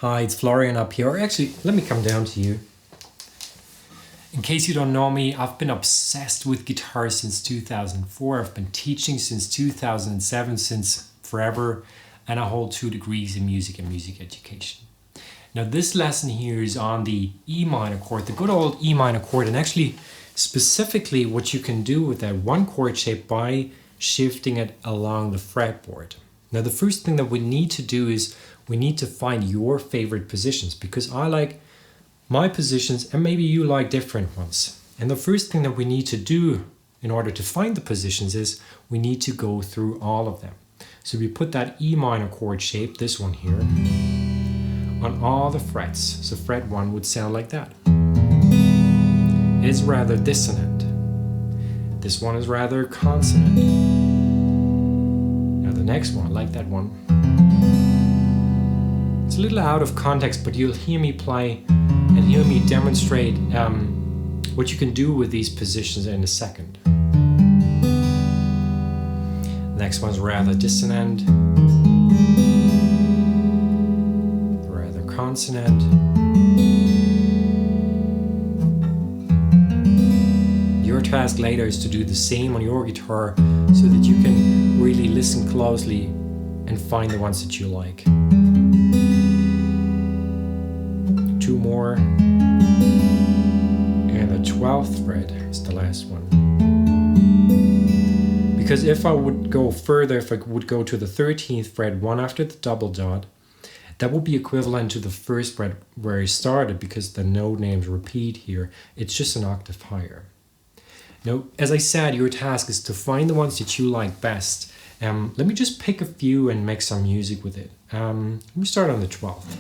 Hi, it's Florian up here. Actually, let me come down to you. In case you don't know me, I've been obsessed with guitar since 2004. I've been teaching since 2007, since forever, and I hold 2 degrees in music and music education. Now this lesson here is on the E minor chord, the good old E minor chord, and actually specifically what you can do with that one chord shape by shifting it along the fretboard. Now the first thing that we need to do is we need to find your favorite positions, because I like my positions and maybe you like different ones. And the first thing that we need to do in order to find the positions is we need to go through all of them. So we put that E minor chord shape, this one here, on all the frets. So fret 1 would sound like that. It's rather dissonant. This one is rather consonant. Now the next one, like that one, it's a little out of context, but you'll hear me play and hear me demonstrate what you can do with these positions in a second. The next one's rather dissonant, rather consonant. Your task later is to do the same on your guitar so that you can really listen closely and find the ones that you like. 2 more, and the 12th fret is the last one. Because if I would go further, if I would go to the 13th fret, 1 after the double dot, that would be equivalent to the 1st fret where I started, because the note names repeat here. It's just an octave higher. Now, as I said, your task is to find the ones that you like best. Let me just pick a few and make some music with it. Let me start on the 12th.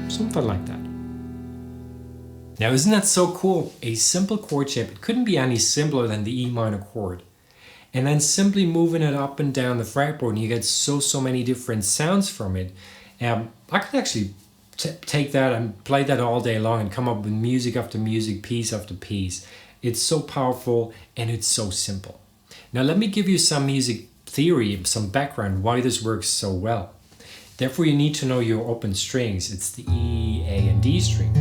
Something like that. Now, isn't that so cool? A simple chord shape. It couldn't be any simpler than the E minor chord. And then simply moving it up and down the fretboard, and you get so many different sounds from it. I could actually take that and play that all day long and come up with music after music, piece after piece. It's so powerful and it's so simple. Now let me give you some music theory, some background, why this works so well. Therefore, you need to know your open strings. It's the E, A, and D string,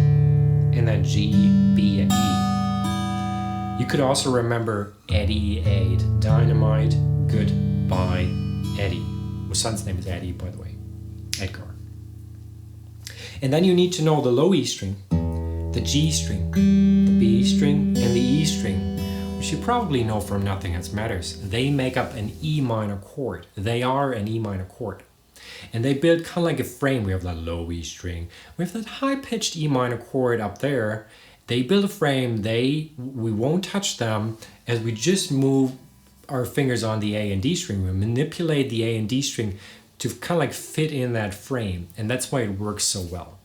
and then G, B, and E. You could also remember Eddie, Aid, Dynamite, Goodbye, Eddie. My son's name is Eddie, by the way, Edgar. And then you need to know the low E string, the G string, the B string, and the E string, which you probably know from Nothing Else Matters. They make up an E minor chord. They are an E minor chord. And they build kind of like a frame. We have that low E string. We have that high-pitched E minor chord up there. They build a frame. We won't touch them as we just move our fingers on the A and D string. We manipulate the A and D string to kind of like fit in that frame. And that's why it works so well.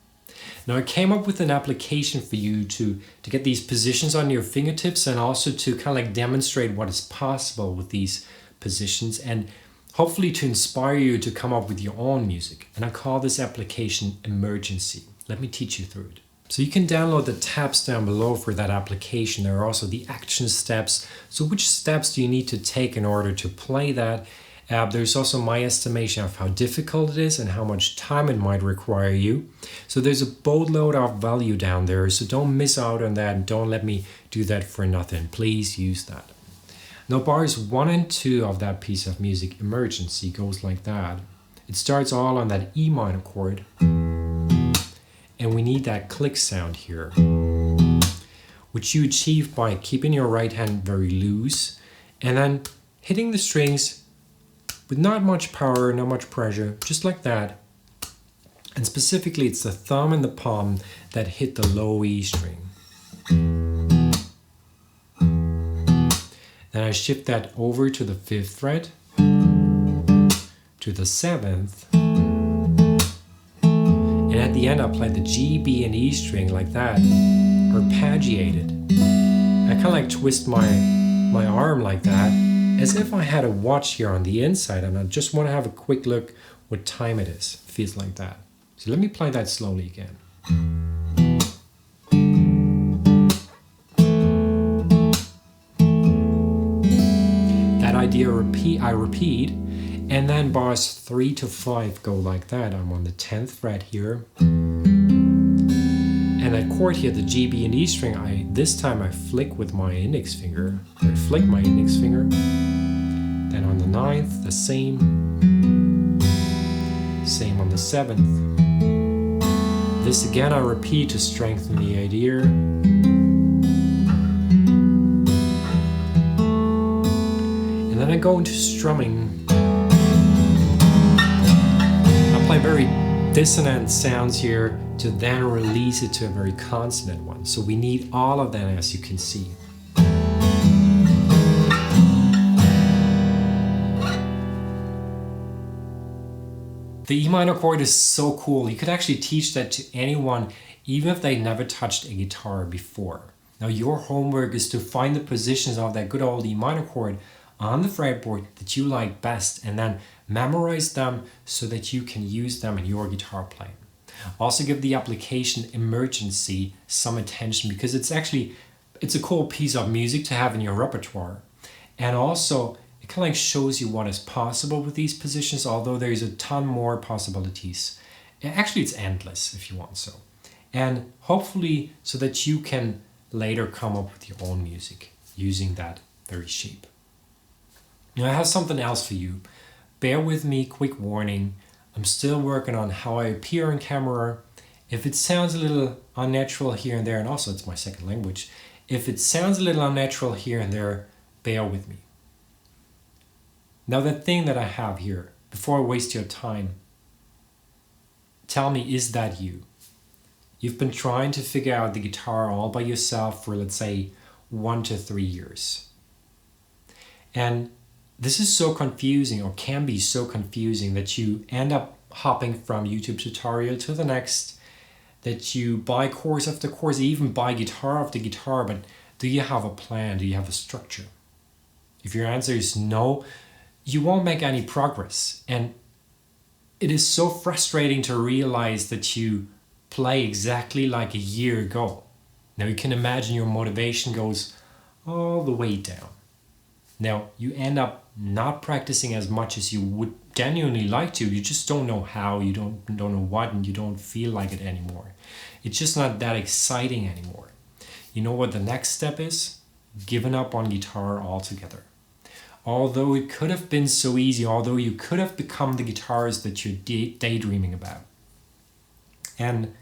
Now I came up with an application for you to get these positions on your fingertips, and also to kind of like demonstrate what is possible with these positions, and hopefully to inspire you to come up with your own music. And I call this application Em-ergency. Let me teach you through it. So you can download the tabs down below for that application. There are also the action steps. So which steps do you need to take in order to play that? There's also my estimation of how difficult it is and how much time it might require you. So there's a boatload of value down there. So don't miss out on that, and don't let me do that for nothing. Please use that. Now bars 1 and 2 of that piece of music, Em-ergency, goes like that. It starts all on that E minor chord, and we need that click sound here, which you achieve by keeping your right hand very loose and then hitting the strings with not much power, not much pressure, just like that. And specifically it's the thumb and the palm that hit the low E string. Then I shift that over to the 5th fret, to the 7th, at the end I play the G, B, and E string like that, arpeggiated. I kind of like twist my arm like that, as if I had a watch here on the inside, and I just want to have a quick look what time it is. It feels like that. So let me play that slowly again. That idea I repeat, and then bars 3 to 5 go like that. I'm on the 10th fret here. And that chord here, the G, B, and E string, this time I flick with my index finger. I flick my index finger. Then on the 9th, the same. Same on the 7th. This again I repeat to strengthen the idea. And then I go into strumming. I play very dissonant sounds here to then release it to a very consonant one. So we need all of that, as you can see. The E minor chord is so cool. You could actually teach that to anyone, even if they never touched a guitar before. Now your homework is to find the positions of that good old E minor chord on the fretboard that you like best, and then memorize them so that you can use them in your guitar playing. Also give the application Em-ergency some attention, because it's a cool piece of music to have in your repertoire. And also it kind of like shows you what is possible with these positions, although there's a ton more possibilities. Actually, it's endless if you want so. And hopefully so that you can later come up with your own music using that very shape. Now I have something else for you. Bear with me, quick warning. I'm still working on how I appear on camera. If it sounds a little unnatural here and there, and also it's my second language, if it sounds a little unnatural here and there, bear with me. Now that thing that I have here, before I waste your time, tell me, is that you? You've been trying to figure out the guitar all by yourself for, let's say, 1 to 3 years. And this is so confusing, or can be so confusing, that you end up hopping from YouTube tutorial to the next, that you buy course after course, even buy guitar after guitar, but do you have a plan? Do you have a structure? If your answer is no, you won't make any progress. And it is so frustrating to realize that you play exactly like a year ago. Now you can imagine your motivation goes all the way down. Now you end up not practicing as much as you would genuinely like to. You just don't know how, you don't know what, and you don't feel like it anymore. It's just not that exciting anymore. You know what the next step is? Giving up on guitar altogether. Although it could have been so easy, although you could have become the guitarist that you're daydreaming about. And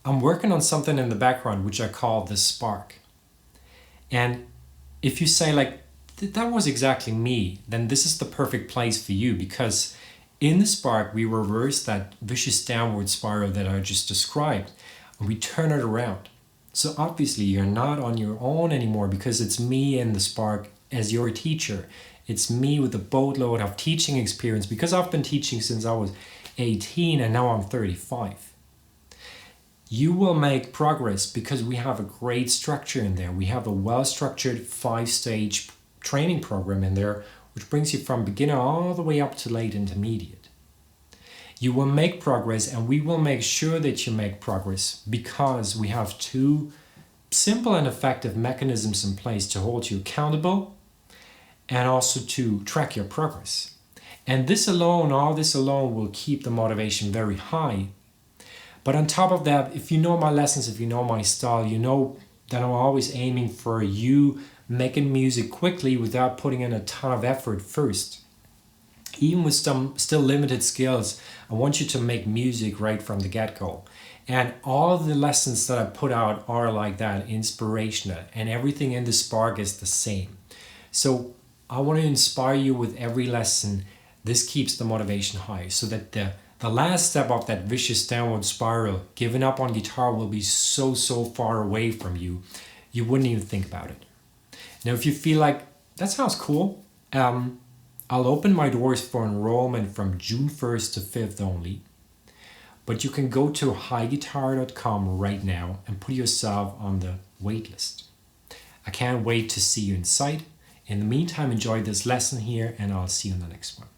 I'm working on something in the background which I call the spark. And if you say like, that was exactly me, then this is the perfect place for you, because in the spark we reverse that vicious downward spiral that I just described, and we turn it around. So obviously you're not on your own anymore, because it's me in the spark as your teacher. It's me with a boatload of teaching experience, because I've been teaching since I was 18 and now I'm 35. You will make progress because we have a great structure in there. We have a well-structured 5-stage training program in there, which brings you from beginner all the way up to late intermediate. You will make progress, and we will make sure that you make progress, because we have 2 simple and effective mechanisms in place to hold you accountable and also to track your progress. And this alone, all this alone, will keep the motivation very high. But on top of that, if you know my lessons, if you know my style, you know that I'm always aiming for you making music quickly without putting in a ton of effort first. Even with some still limited skills, I want you to make music right from the get-go. And all of the lessons that I put out are like that, inspirational, and everything in the spark is the same. So I want to inspire you with every lesson. This keeps the motivation high, so that the last step of that vicious downward spiral, giving up on guitar, will be so far away from you, you wouldn't even think about it. Now, if you feel like, that sounds cool, I'll open my doors for enrollment from June 1st to 5th only. but you can go to highguitar.com right now and put yourself on the wait list. I can't wait to see you inside. In the meantime, enjoy this lesson here, and I'll see you in the next one.